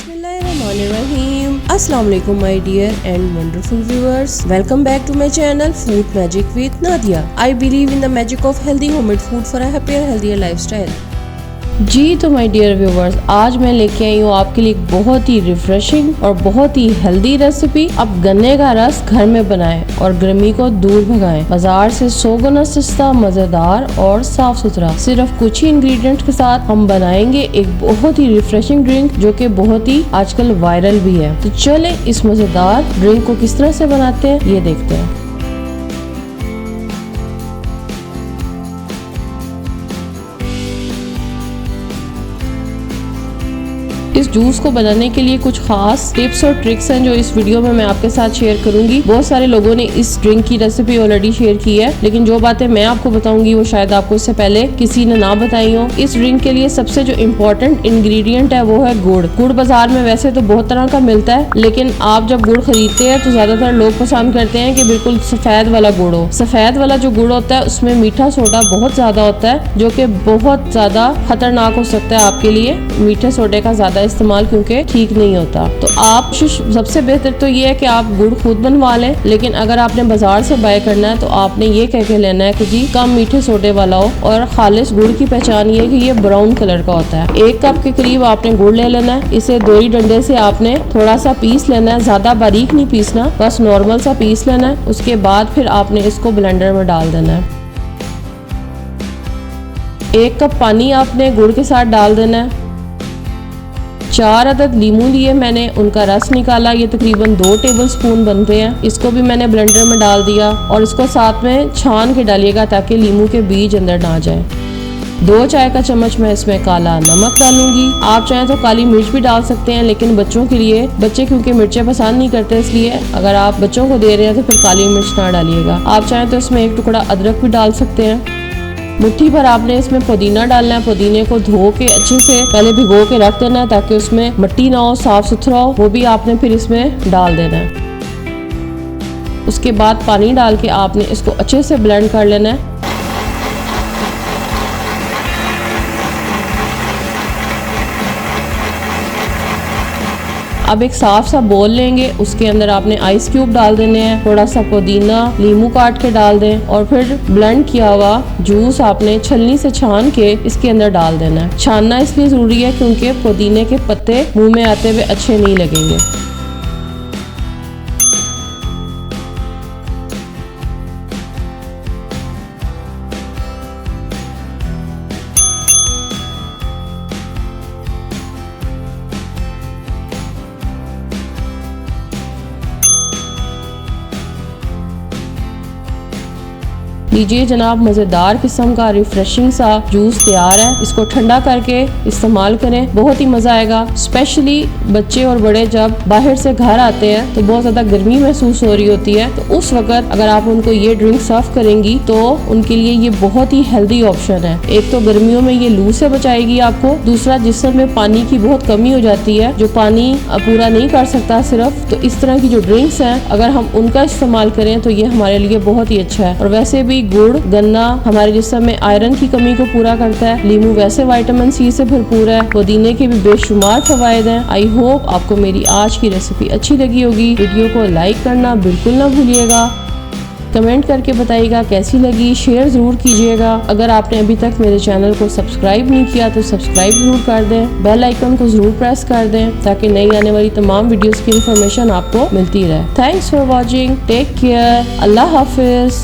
Bismillahirrahmanirrahim. Assalamu alaikum my dear and wonderful viewers. Welcome back to my channel Food Magic with Nadia. I believe in the magic of healthy homemade food for a happier, healthier lifestyle. जी तो my dear viewers, आज मैं लेके आई हूँ आपके लिए एक बहुत ही refreshing और बहुत ही हेल्दी रेसिपी। अब गन्ने का रस घर में बनाएं और गर्मी को दूर भगाएं। बाजार से 100 गुना सस्ता, मजेदार और साफ सुथरा। सिर्फ कुछ ही इंग्रेडिएंट्स के साथ हम बनाएंगे एक बहुत ही रिफ्रेशिंग ड्रिंक जो कि बहुत ही आजकल वायरल भी है। तो चले इस मजेदार ड्रिंक को किस तरह से बनाते हैं ये देखते हैं। इस जूस को बनाने के लिए कुछ खास टिप्स और ट्रिक्स हैं जो इस वीडियो में मैं आपके साथ शेयर करूंगी। बहुत सारे लोगों ने इस ड्रिंक की रेसिपी ऑलरेडी शेयर की है, लेकिन जो बातें मैं आपको बताऊंगी वो शायद आपको इससे पहले किसी ने ना बताई हो। इस ड्रिंक के लिए सबसे जो इम्पोर्टेंट इंग्रेडिएंट है वो है गुड़। गुड़ बाजार में वैसे तो बहुत तरह का मिलता है, लेकिन आप जब गुड़ खरीदते हैं तो ज्यादातर लोग पसंद करते हैं कि बिल्कुल सफेद वाला गुड़ हो। सफेद वाला जो गुड़ होता है उसमें मीठा सोडा बहुत ज्यादा होता है, जो कि बहुत ज्यादा खतरनाक हो सकता है आपके लिए। मीठे सोडे का ज्यादा इस्तेमाल क्योंकि ठीक नहीं होता। तो आप सबसे बेहतर तो ये है कि आप गुड़ खुद बनवा लें, लेकिन अगर आपने बाजार से बाय करना है तो आपने ये कह के लेना है कि जी कम मीठे सोडे वाला हो। और खालिश गुड़ की पहचान ये है कि ये ब्राउन कलर का होता है। 1 कप के करीब आपने गुड़ ले लेना है। इसे दोई डंडे से आपने थोड़ा सा पीस लेना है, ज्यादा बारीक नहीं पीसना, बस नॉर्मल सा पीस लेना है। उसके बाद फिर आपने इसको ब्लेंडर में डाल देना है। 1 कप पानी आपने गुड़ के साथ डाल देना है। 4 अदद लीमू लिए मैंने, उनका रस निकाला। ये तकरीबन 2 टेबलस्पून बनते हैं। इसको भी मैंने ब्लेंडर में डाल दिया और इसको साथ में छान के डालिएगा ताकि लीमू के बीज अंदर ना जाए। 2 चाय का चम्मच मैं इसमें काला नमक डालूंगी। आप चाहें तो काली मिर्च भी डाल सकते हैं, लेकिन बच्चों के लिए, बच्चे क्योंकि मिर्चें पसंद नहीं करते, इसलिए अगर आप बच्चों को दे रहे हैं तो फिर काली मिर्च ना डालिएगा। आप चाहें तो इसमें 1 टुकड़ा अदरक भी डाल सकते हैं। मुट्ठी भर आपने इसमें पुदीना डालना है। पुदीने को धो के अच्छे से पहले भिगो के रख देना है ताकि उसमें मिट्टी ना हो, साफ सुथरा हो। वो भी आपने फिर इसमें डाल देना है। उसके बाद पानी डाल के आपने इसको अच्छे से ब्लेंड कर लेना है। अब एक साफ सा बोल लेंगे, उसके अंदर आपने आइस क्यूब डाल देने हैं, थोड़ा सा पुदीना, लीमू काट के डाल दें और फिर ब्लेंड किया हुआ जूस आपने छलनी से छान के इसके अंदर डाल देना है। छानना इसलिए जरूरी है क्योंकि पुदीने के पत्ते मुंह में आते हुए अच्छे नहीं लगेंगे। लीजिए जनाब, मजेदार किस्म का रिफ्रेशिंग सा जूस तैयार है। इसको ठंडा करके इस्तेमाल करें, बहुत ही मजा आएगा। स्पेशली बच्चे और बड़े जब बाहर से घर आते हैं तो बहुत ज्यादा गर्मी महसूस हो रही होती है, तो उस वक्त अगर आप उनको ये ड्रिंक सर्व करेंगी तो उनके लिए ये बहुत ही हेल्दी ऑप्शन है। एक तो गर्मियों में ये लू से बचाएगी आपको, दूसरा जिस्म में पानी की बहुत कमी हो जाती है, जो पानी पूरा नहीं कर सकता सिर्फ, तो इस तरह की जो ड्रिंक्स हैं अगर हम उनका इस्तेमाल करें तो ये हमारे लिए बहुत ही अच्छा है। और वैसे भी गुड़, गन्ना हमारे जिस्म में आयरन की कमी को पूरा करता है। लीमू वैसे विटामिन सी से भरपूर है। पुदीने के भी बेशुमार फवायद हैं। आई होप आपको मेरी आज की रेसिपी अच्छी लगी होगी। वीडियो को लाइक करना बिल्कुल ना भूलिएगा। कमेंट करके बताइएगा कैसी लगी। शेयर जरूर कीजिएगा। अगर आपने अभी तक मेरे चैनल को सब्सक्राइब नहीं किया तो सब्सक्राइब जरूर कर दें। बेल आइकन को जरूर प्रेस कर दें ताकि नई आने वाली तमाम वीडियोस की इंफॉर्मेशन आपको मिलती रहे। Thanks for watching. Take care. अल्लाह हाफिज।